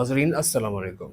नाजरीन अस्सलाम वालेकुम।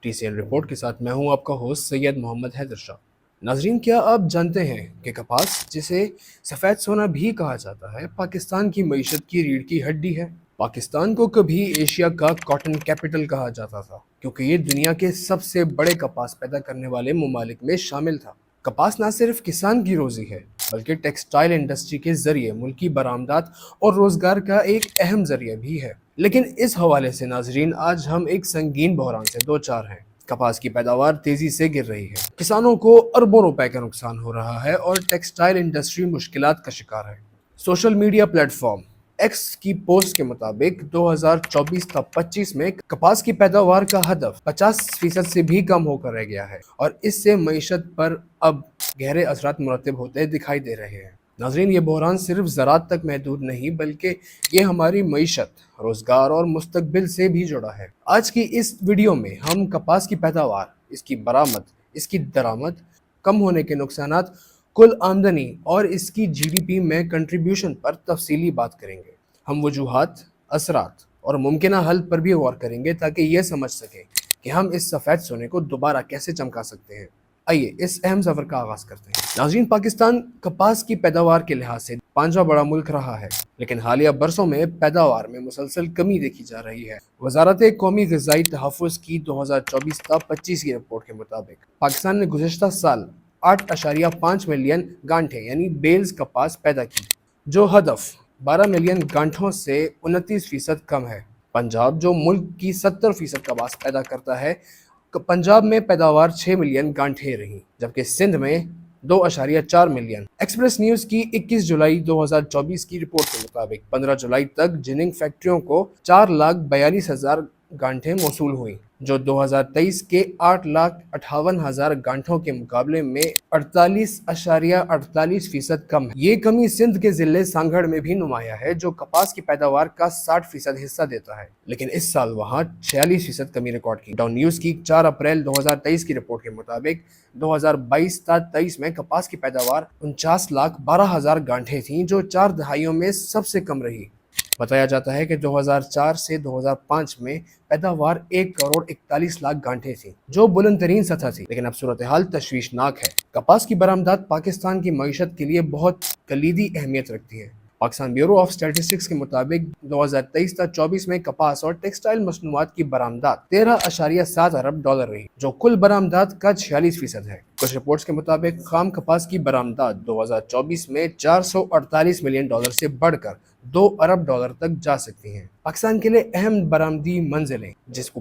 TCN रिपोर्ट के साथ मैं हूं आपका होस्ट सैयद मोहम्मद हैदर शाह। नाजरीन, क्या आप जानते हैं कि कपास, जिसे सफ़ेद सोना भी कहा जाता है, पाकिस्तान की मईशत की रीढ़ की हड्डी है। पाकिस्तान को कभी एशिया का कॉटन कैपिटल कहा जाता था क्योंकि ये दुनिया के सबसे बड़े कपास पैदा करने वाले ममालिक में शामिल था। कपास ना सिर्फ किसान की रोजी है बल्कि टेक्सटाइल इंडस्ट्री के जरिए मुल्की बरामदात और रोजगार का एक अहम जरिया भी है। लेकिन इस हवाले से नाजरीन, आज हम एक संगीन बहरान से दो चार हैं। कपास की पैदावार तेजी से गिर रही है, किसानों को अरबों रुपए का नुकसान हो रहा है और टेक्सटाइल इंडस्ट्री मुश्किलात का शिकार है। सोशल मीडिया प्लेटफॉर्म एक्स की पोस्ट के मुताबिक 2024 तक 25 में कपास की पैदावार का हदफ 50% से भी कम होकर रह गया है और इससे मईशत पर अब गहरे असरात मुरतब होते दिखाई दे रहे हैं। नाजरीन, ये बहरान सिर्फ ज़राअत तक महदूद नहीं बल्कि ये हमारी मईशत, रोज़गार और मुस्तकबिल से भी जुड़ा है। आज की इस वीडियो में हम कपास की पैदावार, इसकी बरामद, इसकी दरामद, कम होने के नुकसानात, कुल आमदनी और इसकी GDP में कंट्रीब्यूशन पर तफसीली बात करेंगे। हम वजूहात, असरात और मुमकिन हल पर भी गौर करेंगे ताकि ये समझ सकें कि हम इस सफ़ेद सोने को दोबारा कैसे चमका सकते हैं। आइए इस अहम सफ़र का आगाज़ करते हैं। नाज़रीन, पाकिस्तान कपास की पैदावार के लिहाज से पांचवा बड़ा मुल्क रहा है, लेकिन हालिया बरसों में पैदावार में मुसलसल कमी देखी जा रही है। वजारत कौमी ग़िज़ाई तहफ़्फ़ुज़ की 2024-25 की रिपोर्ट के मुताबिक पाकिस्तान ने गुज़श्ता साल 8.5 मिलियन गांठें यानी बेल्स कपास पैदा की, जो हदफ 12 मिलियन गांठों से 29% कम है। पंजाब, जो मुल्क की 70% कपास पैदा करता है, पंजाब में पैदावार 6 मिलियन गांठें रही, जबकि सिंध में 2.4 मिलियन। एक्सप्रेस न्यूज़ की 21 जुलाई 2024 की रिपोर्ट के मुताबिक 15 जुलाई तक जिनिंग फैक्ट्रियों को 4,42,000 गांठें मौसूल हुई, जो 2023 के 8,58,000 गांठों के मुकाबले में 48.48% कम है। ये कमी सिंध के जिले सांगड़ में भी नुमाया है, जो कपास की पैदावार का 60% हिस्सा देता है, लेकिन इस साल वहाँ 46% कमी रिकॉर्ड की। डाउन न्यूज़ की 4 अप्रैल 2023 की रिपोर्ट के मुताबिक 2022-23 में कपास की पैदावार 49,12,000 गांठें थीं, जो 4 दहाइयों में सबसे कम रही। बताया जाता है कि 2004 से 2005 में पैदावार 1,41,00,000 गांठें थी, जो बुलंद तरीन सतह थी, लेकिन अब सूरत हाल तशवीशनाक है। कपास की बरामदात पाकिस्तान की मईशत के लिए बहुत कलीदी अहमियत रखती है। पाकिस्तान ब्यूरो ऑफ स्टैटिस्टिक्स के मुताबिक 2023-24 में कपास और टेक्सटाइल मसनूआत की बरामदात 13.7 अरब डॉलर रही, जो कुल बरामदात का 46% है। कुछ रिपोर्ट्स के मुताबिक खाम कपास की बरामदात 2024 में 448 मिलियन डॉलर से बढ़कर 2 अरब डॉलर तक जा सकती हैं। पाकिस्तान के लिए अहम बरामदी मंजिलें जिसको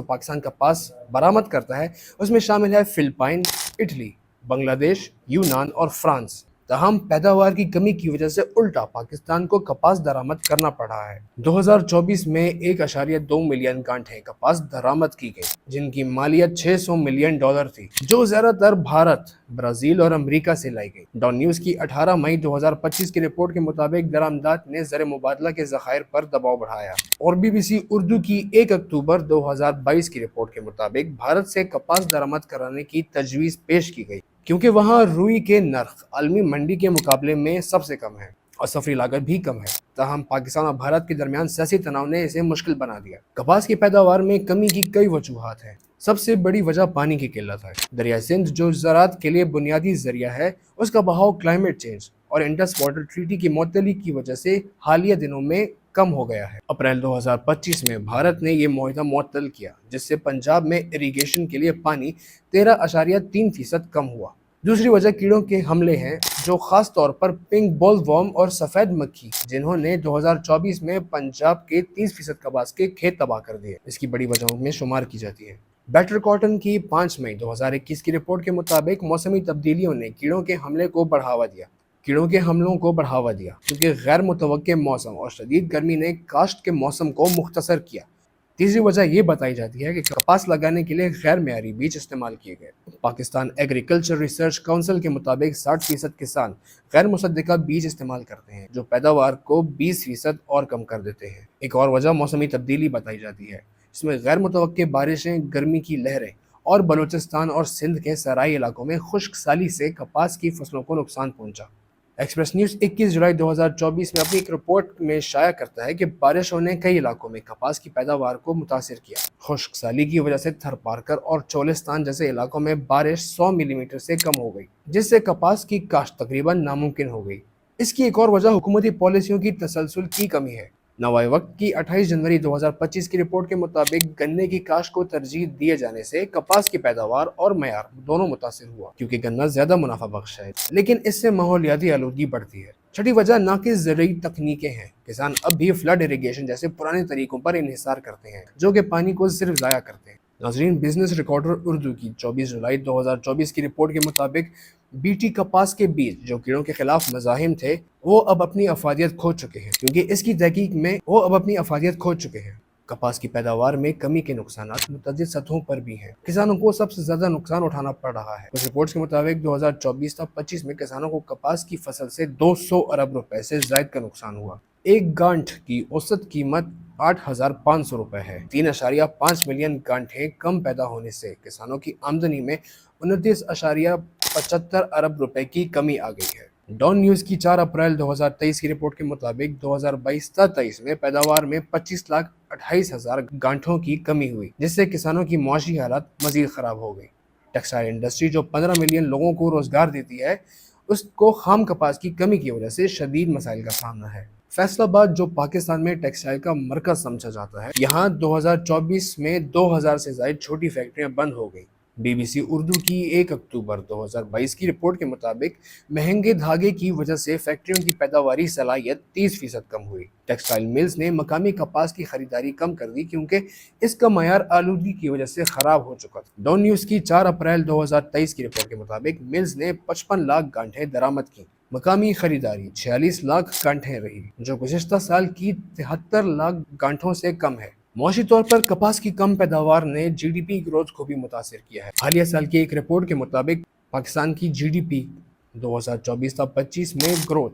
पाकिस्तान कपास बरामद करता है, उसमें शामिल है फिलिपाइन, इटली, बांग्लादेश, यूनान और फ्रांस। तहम पैदावार की कमी की वजह से उल्टा पाकिस्तान को कपास दरामद करना पड़ा है। 2024 में 1.2 मिलियन गांठें कपास दरामद की गई, जिनकी मालियत 600 मिलियन डॉलर थी, जो ज्यादातर भारत, ब्राजील और अमेरिका से लाई गई। डॉन न्यूज़ की 18 मई 2025 की रिपोर्ट के मुताबिक दरामदात ने ज़र मुबादला के ज़खायर पर दबाव बढ़ाया, और BBC उर्दू की 1 अक्टूबर 2022 की रिपोर्ट के मुताबिक भारत से कपास दरामद कराने की तजवीज़ पेश की गई, क्योंकि वहाँ रुई के नर्ख आलमी मंडी के मुकाबले में सबसे कम है और सफरी लागत भी कम है। ताहम पाकिस्तान और भारत के दरमियान सियासी तनाव ने इसे मुश्किल बना दिया। कपास की पैदावार में कमी की कई वजूहात हैं। सबसे बड़ी वजह पानी की किल्लत है। दरिया सिंध, जो ज़राअत के लिए बुनियादी जरिया है, उसका बहाव क्लाइमेट चेंज और इंडस वाटर ट्रीटी की मुअत्तली की वजह से हालिया दिनों में कम हो गया है। अप्रैल 2025 में भारत ने यह मुआहदा मुअत्तल किया, जिससे पंजाब में इरीगेशन के लिए पानी 13.3% कम हुआ। दूसरी वजह कीड़ों के हमले हैं, जो खास तौर पर पिंक बॉलवर्म और सफ़ेद मक्खी, जिन्होंने 2024 में पंजाब के 30% कपास के खेत तबाह कर दिए, इसकी बड़ी वजहों में शुमार की जाती है। बेटर कॉटन की 5 मई 2021 की रिपोर्ट के मुताबिक मौसमी तब्दीलियों ने कीड़ों के हमलों को बढ़ावा दिया, क्योंकि गैर मुतवक्के मौसम और शदीद गर्मी ने काश्त के मौसम को मुख्तसर किया। तीसरी वजह यह बताई जाती है कि कपास लगाने के लिए गैर मेयारी बीज इस्तेमाल किए गए। पाकिस्तान एग्रीकल्चर रिसर्च काउंसिल के मुताबिक 60% किसान गैर मुसद्दिका बीज इस्तेमाल करते हैं, जो पैदावार को 20% और कम कर देते हैं। एक और वजह मौसमी तब्दीली बताई जाती है, इसमें गैर मुतवक्के बारिशें, गर्मी की लहरें और बलूचिस्तान और सिंध के सराई इलाकों में खुश्क साली से कपास की फसलों को नुकसान पहुंचा। एक्सप्रेस न्यूज 21 जुलाई 2024 में अपनी एक रिपोर्ट में शाया करता है कि बारिशों ने कई इलाकों में कपास की पैदावार को मुतासिर किया। खुश्क साली की वजह से थरपारकर और चोलिस्तान जैसे इलाकों में बारिश 100 मिलीमीटर से कम हो गई, जिससे कपास की काश्त तकरीबन नामुमकिन हो गई। इसकी एक और वजह हुकूमती पॉलिसियों की तसलसल की कमी है। नवाए वक्त की 28 जनवरी 2025 की रिपोर्ट के मुताबिक गन्ने की काश्त को तरजीह दिए जाने से कपास की पैदावार और मयार दोनों मुतासिर हुआ, क्योंकि गन्ना ज्यादा मुनाफा बख्श है, लेकिन इससे माहौलियाती आलूदगी बढ़ती है। छठी वजह नाकिस ज़रूरी तकनीकें हैं। किसान अब भी फ्लड इरिगेशन जैसे पुराने तरीकों पर इन्हिसार करते हैं, जो कि पानी को सिर्फ ज़ाया करते हैं। नाजरीन, बिजनेस रिकॉर्डर उर्दू की 24 जुलाई 2024 की रिपोर्ट के मुताबिक बीटी कपास के बीज जो कीड़ों के खिलाफ मज़ाहिम थे, वो अब अपनी अफादियत खो चुके हैं, क्योंकि इसकी तहकीक में वो अब अपनी अफादियत खो चुके हैं। कपास की पैदावार में कमी के नुकसानात मुतअद्दिद सतहों पर भी हैं। किसानों को सबसे ज्यादा नुकसान उठाना पड़ रहा है। कुछ रिपोर्ट्स के मुताबिक 2024-25 में किसानों को कपास की फसल से 200 अरब रुपए से ज्यादा का नुकसान हुआ। एक गांठ की औसत कीमत 8,500 रुपए है। 3.5 मिलियन गांठें कम पैदा होने से किसानों की आमदनी में 29.75 अरब रुपए की कमी आ गई है। डॉन न्यूज़ की 4 अप्रैल 2023 की रिपोर्ट के मुताबिक 2022-23 में पैदावार में 25,28,000 गांठों की कमी हुई, जिससे किसानों की मुआशी हालत मजीद खराब हो गई। टेक्सटाइल इंडस्ट्री जो 15 मिलियन लोगों को रोजगार देती है, उसको खाम कपास की कमी की वजह से शदीद मसाइल का सामना है। फैसलाबाद जो पाकिस्तान में टेक्सटाइल का मरकज समझा जाता है, यहाँ 2024 में 2000 से ज्यादा छोटी फैक्ट्रियां बंद हो गई। बीबीसी उर्दू की 1 अक्टूबर 2022 की रिपोर्ट के मुताबिक महंगे धागे की वजह से फैक्ट्रियों की पैदावारी सलाहियत 30% कम हुई। टेक्सटाइल मिल्स ने मकामी कपास की खरीदारी कम कर दी, क्योंकि इसका मयार आलूगी की वजह से खराब हो चुका था। डॉन न्यूज़ की 4 अप्रैल 2023 की रिपोर्ट के मुताबिक मिल्स ने 55 लाख गांठें दरामद की। मकामी खरीदारी 46 लाख गांठें रही, जो गुज़िश्ता साल की 73 लाख गांठों से कम है। मुआशी तौर पर कपास की कम पैदावार ने जीडीपी ग्रोथ को भी मुतासिर किया है। हालिया साल की एक रिपोर्ट के मुताबिक पाकिस्तान की जीडीपी 2024-25 में ग्रोथ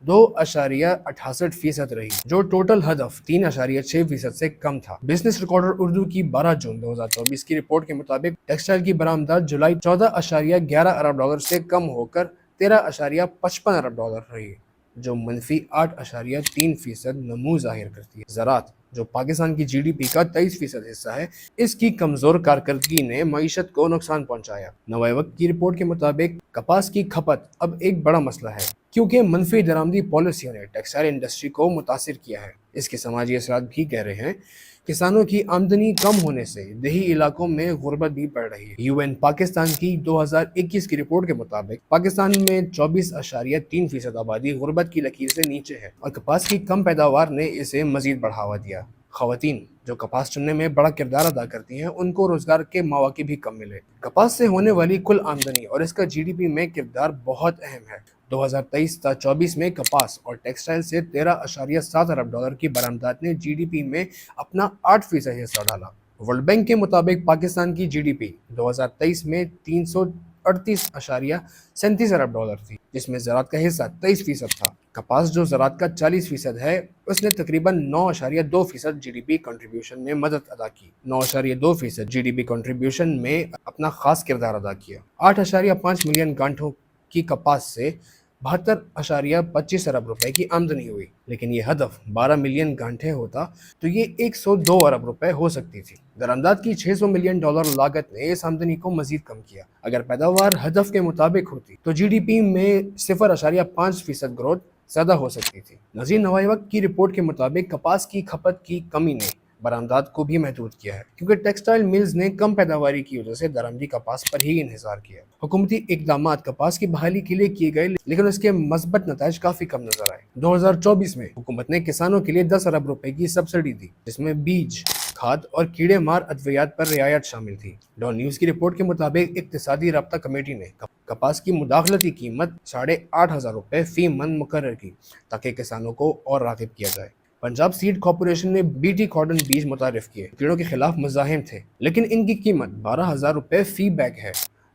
2.68% रही, जो टोटल हदफ 3.6% से कम था। बिजनेस रिकॉर्डर उर्दू की 12 जून 2024 की रिपोर्ट के मुताबिक टेक्सटाइल की बरामदात जुलाई 14.11 अरब डॉलर से कम होकर 13.55 अरब डॉलर रही, जो मनफी 8.3% नमू जाहिर करती है। ज़राअत जो पाकिस्तान की जीडीपी का 23% हिस्सा है, इसकी कमजोर कारकर्दगी ने मईशत को नुकसान पहुंचाया। नवाए वक्त की रिपोर्ट के मुताबिक कपास की खपत अब एक बड़ा मसला है, क्योंकि मनफी दरामदी पॉलिसियों ने टेक्सटाइल इंडस्ट्री को मुतासिर किया है। इसके समाजी असरात भी गहरे रहे हैं। किसानों की आमदनी कम होने से देही इलाकों में गुर्बत भी बढ़ रही है। यूएन पाकिस्तान की 2021 की रिपोर्ट के मुताबिक पाकिस्तान में 24.3% आबादी गुर्बत की लकीर से नीचे है, और कपास की कम पैदावार ने इसे मजीद बढ़ावा दिया। खवातीन जो कपास चुनने में बड़ा किरदार अदा करती हैं, उनको रोजगार के मौके भी कम मिले। कपास से होने वाली कुल आमदनी और इसका जीडीपी में किरदार बहुत अहम है। 2023-24 में कपास और टेक्सटाइल से 13.7 अरब डॉलर की बरामदात ने जीडीपी में अपना 8% हिस्सा डाला। वर्ल्ड बैंक के मुताबिक पाकिस्तान की जीडीपी 2023 में 338.37 अरब डॉलर थी, जिसमें ज़राअत का हिस्सा 23% था। कपास जो ज़राअत का 40% है, उसने तकरीबन 9.2% जीडीपी कंट्रीब्यूशन में मदद अदा की। 9.2% जीडीपी कंट्रीब्यूशन में अपना खास किरदार अदा किया। 8.5 मिलियन गांठों की कपास से 72.25 अरब रुपए की आमदनी हुई, लेकिन ये हदफ 12 मिलियन गांठें होता तो ये 102 अरब रुपए हो सकती थी। दरामदात की 600 मिलियन डॉलर लागत ने इस आमदनी को मजीद कम किया। अगर पैदावार हदफ के मुताबिक होती तो जीडीपी में 0.5% ग्रोथ ज्यादा हो सकती थी। नजीर नवाए वक्त की रिपोर्ट के मुताबिक कपास की खपत की कमी ने बरामदात को भी महदूद किया है, क्योंकि टेक्सटाइल मिल्स ने कम पैदावारी की वजह से दरामदी कपास पर ही इन्हिसार किया। हुकूमती इकदाम कपास की बहाली के लिए किए गए, लेकिन उसके मस्बत नताइज काफी कम नजर आए। 2024 में हुकूमत ने किसानों के लिए 10 अरब रुपए की सब्सिडी दी, जिसमें बीज, खाद और कीड़े मार अद्वियात पर रियायत शामिल थी। डॉन न्यूज़ की रिपोर्ट के मुताबिक इक्तिसादी राब्ता कमेटी ने कपास की मुदाखलती कीमत 8,500 रुपए फी मन मुकर्रर की, ताकि किसानों को और राग़िब किया जाए। पंजाब सीड कॉर्पोरेशन ने बीटी कॉटन बीज मुतारिफ किए, कीड़ों के खिलाफ मुजाहिम थे, लेकिन इनकी कीमत 12,000 रुपए फी बैग है,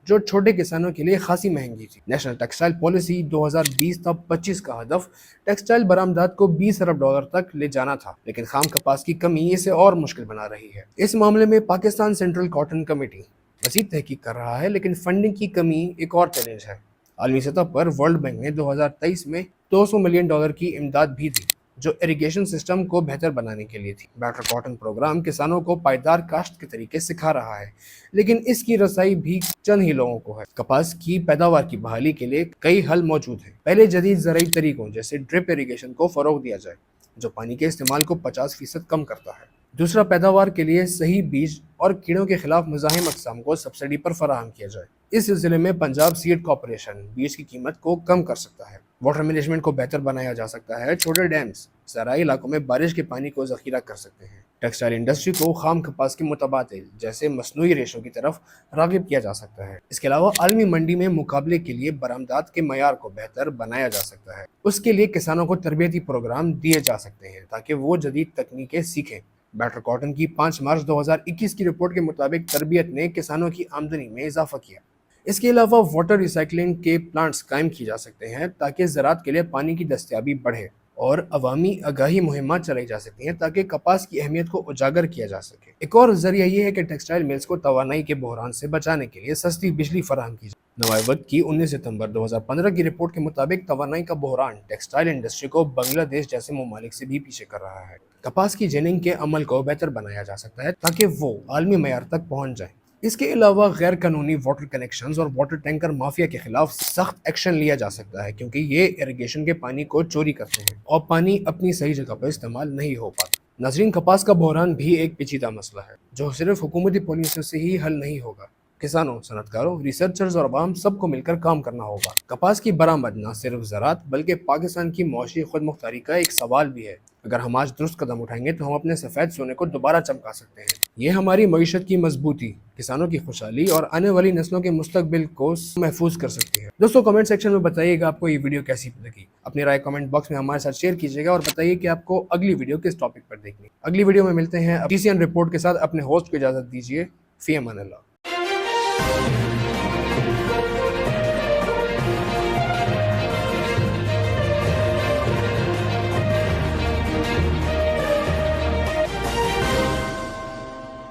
जो छोटे किसानों के लिए खासी महंगी थी। नेशनल टेक्सटाइल पॉलिसी 2020-25 का हदफ टेक्सटाइल बरामदात को 20 अरब डॉलर तक ले जाना था, लेकिन खाम कपास की कमी इसे और मुश्किल बना रही है। इस मामले में पाकिस्तान सेंट्रल कॉटन कमेटी मज़ीद तहकीक कर रहा है, लेकिन फंडिंग की कमी एक और चैलेंज है। عالمی سطح پر ورلڈ بینک نے 2023 میں $200 ملین کی امداد بھی دی جو اریگیشن سسٹم کو بہتر بنانے کے لیے تھی۔ بیٹر کاٹن پروگرام کسانوں کو پائیدار کاشت کے طریقے سکھا رہا ہے، لیکن اس کی رسائی بھی چند ہی لوگوں کو ہے۔ کپاس کی پیداوار کی بحالی کے لیے کئی حل موجود ہیں۔ پہلے جدید زرعی طریقوں جیسے ڈرپ اریگیشن کو فروغ دیا جائے جو پانی کے استعمال کو 50% کم کرتا ہے۔ دوسرا، پیداوار کے لیے صحیح بیج اور کیڑوں کے خلاف مزاحم اقسام کو سبسڈی پر فراہم کیا جائے۔ اس سلسلے میں پنجاب سیڈ کارپوریشن بیج کی قیمت کو کم کر سکتا ہے۔ واٹر مینجمنٹ کو بہتر بنایا جا سکتا ہے۔ چھوٹے ڈیمز زرعی علاقوں میں بارش کے پانی کو ذخیرہ کر سکتے ہیں۔ ٹیکسٹائل انڈسٹری کو خام کپاس کے متبادل جیسے مصنوعی ریشوں کی طرف راغب کیا جا سکتا ہے۔ اس کے علاوہ عالمی منڈی میں مقابلے کے لیے برآمدات کے معیار کو بہتر بنایا جا سکتا ہے۔ اس کے لیے کسانوں کو تربیتی پروگرام دیے جا سکتے ہیں تاکہ وہ جدید تکنیکیں سیکھیں۔ بیٹر کاٹن کی 5 مارچ 2021 کی رپورٹ کے مطابق تربیت نے کسانوں کی آمدنی میں اضافہ کیا۔ اس کے علاوہ واٹر ریسائکلنگ کے پلانٹس قائم کی جا سکتے ہیں تاکہ زراعت کے لیے پانی کی دستیابی بڑھے، اور عوامی آگاہی مہمات چلائی جا سکتی ہیں تاکہ کپاس کی اہمیت کو اجاگر کیا جا سکے۔ ایک اور ذریعہ یہ ہے کہ ٹیکسٹائل ملز کو توانائی کے بحران سے بچانے کے لیے سستی بجلی فراہم کی جائے۔ نوائے وقت کی 19 ستمبر 2015 کی رپورٹ کے مطابق توانائی کا بحران ٹیکسٹائل انڈسٹری کو بنگلہ دیش جیسے ممالک سے بھی پیچھے کر رہا ہے۔ کپاس کی جیننگ کے عمل کو بہتر بنایا جا سکتا ہے تاکہ وہ عالمی معیار تک پہنچ جائیں۔ اس کے علاوہ غیر قانونی واٹر کنیکشنز اور واٹر ٹینکر مافیا کے خلاف سخت ایکشن لیا جا سکتا ہے کیونکہ یہ اریگیشن کے پانی کو چوری کرتے ہیں اور پانی اپنی صحیح جگہ پر استعمال نہیں ہو پاتا۔ ناظرین، کپاس کا بحران بھی ایک پیچیدہ مسئلہ ہے جو صرف حکومتی پالیسیوں سے ہی حل نہیں ہوگا۔ کسانوں، صنعت کاروں، ریسرچرز اور عوام سب کو مل کر کام کرنا ہوگا۔ کپاس کی برآمد نہ صرف زراعت بلکہ پاکستان کی معاشی خود مختاری کا ایک سوال بھی ہے۔ اگر ہم آج درست قدم اٹھائیں گے تو ہم اپنے سفید سونے کو دوبارہ چمکا سکتے ہیں۔ یہ ہماری معیشت کی مضبوطی، کسانوں کی خوشحالی اور آنے والی نسلوں کے مستقبل کو محفوظ کر سکتی ہے۔ دوستوں، کمنٹ سیکشن میں بتائیے گا آپ کو یہ ویڈیو کیسی لگی۔ اپنی رائے کمنٹ باکس میں ہمارے ساتھ شیئر کیجیے گا اور بتائیے کہ آپ کو اگلی ویڈیو کس ٹاپک پر دیکھنی ہے۔ اگلی ویڈیو میں ملتے ہیں ٹی سی این رپورٹ کے ساتھ۔ اپنے ہوسٹ کو اجازت دیجیے۔ فی امان اللہ۔